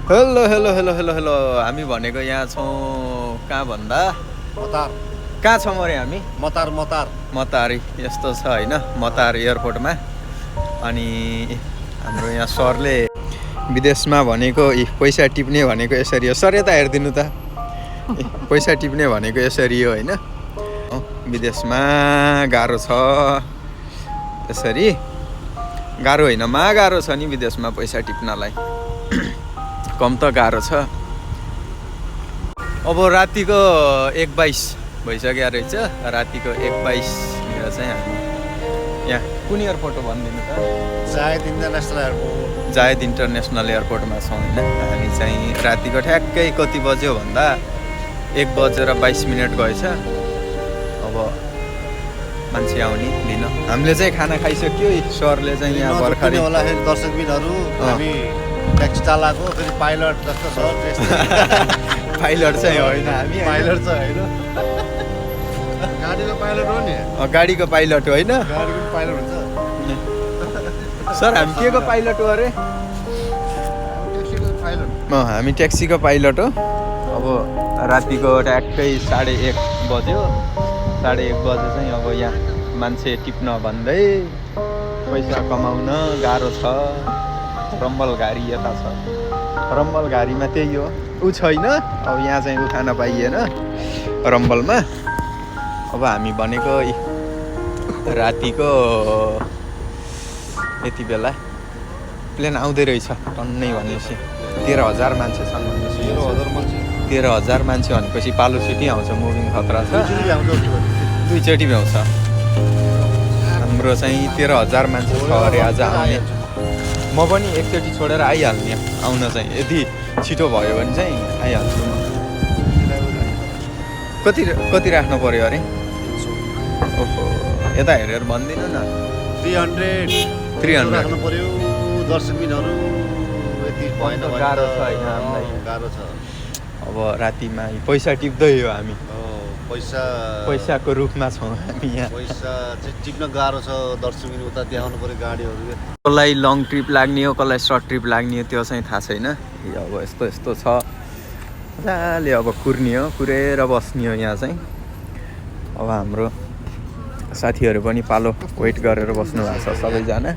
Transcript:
hello hello hello hello hello हामी भनेको यहाँ छौँ कहाँ भन्दा मतार कहाँ छौँ अरे हामी मतार मतार मतार यस्तो छ होइन मतार एयरपोर्टमा अनि हाम्रो यहाँ सरले विदेशमा भनेको पैसा टिप्ने भनेको यसरी हो सर यता हेरिदिनु त पैसा टिप्ने भनेको यसरी हो होइन विदेशमा गाह्रो छ यसरी गाह्रो होइन गाह्रो छ नि विदेशमा पैसा टिप्नलाई कम त गाह्रो छ अब रातिको 1:22 भइसक्यो रहेछ रातिको 1:22 चाहिँ हामी यहाँ कुन एयरपोर्ट हो भनिदिनु त जायद इन्टरनेसनल एयरपोर्टमा छौँ होइन हामी चाहिँ रातिको ठ्याक्कै कति बज्यो भन्दा 1:22 गएछ अब मान्छे आउने दिन हामीले चाहिँ खाना खाइसक्यो सरले चाहिँ यहाँ भर्खरै होला दर्शकबिनहरू हामी ट्याक्सी चालक हो फेरि पाइलट जस्तो छ पाइलट चाहिँ होइन हामी पाइलट चाहिँ होइन गाडीको पाइलट हो नि गाडीको पाइलट हो होइन गाडीको पाइलट हुन्छ सर हामी के को पाइलट हो अरे ट्याक्सीको पाइलट हामी ट्याक्सीको पाइलट हो अब रातिको ट्याक्कै 1:30 बज्यो 1:30 बजे चाहिँ अब यहाँ मान्छे टिप्न भन्दै पैसा कमाउन गाह्रो छ रम्बल घारी यता छ रम्बल घारीमा त्यही हो ऊ छैन अब यहाँ चाहिँ उठान पाइएन रम्बलमा अब हामी भनेको रातिको यति बेला प्लेन आउँदै रहेछ टन्नै भनेपछि 13,000 मान्छे छन् भनेपछि 13,000 मान्छे भनेपछि पालो सिटी आउँछ मुभिङ खतरा छ दुईचोटि भ्याउँछ हाम्रो चाहिँ 13,000 मान्छे छ अरे आज आउने म पनि एकचोटि छोडेर आइहाल्ने आउन चाहिँ यदि छिटो भयो भने चाहिँ आइहाल्छु म कति राख्नु पर्यो अरे ओहो यता हेरेर भनिदिनु न 300 राख्नु पर्यो दर्शकबिनहरू यति भएन गाह्रो छ होइन हामीलाई गाह्रो छ अब रातिमा पैसा टिप्दै हो हामी पैसाको रूपमा छौँ हामी यहाँ पैसा चाहिँ टिप्न गाह्रो छ दर्शकबिन उता देखाउनु पर्यो गाडीहरू कसलाई लङ ट्रिप लाग्ने हो कसलाई सर्ट ट्रिप लाग्ने हो त्यो चाहिँ थाहा छैन अब यस्तो छ मजाले अब कुर्ने हो कुरेर बस्ने हो यहाँ चाहिँ अब हाम्रो साथीहरू पनि पालो वेट गरेर बस्नु भएको छ सबैजना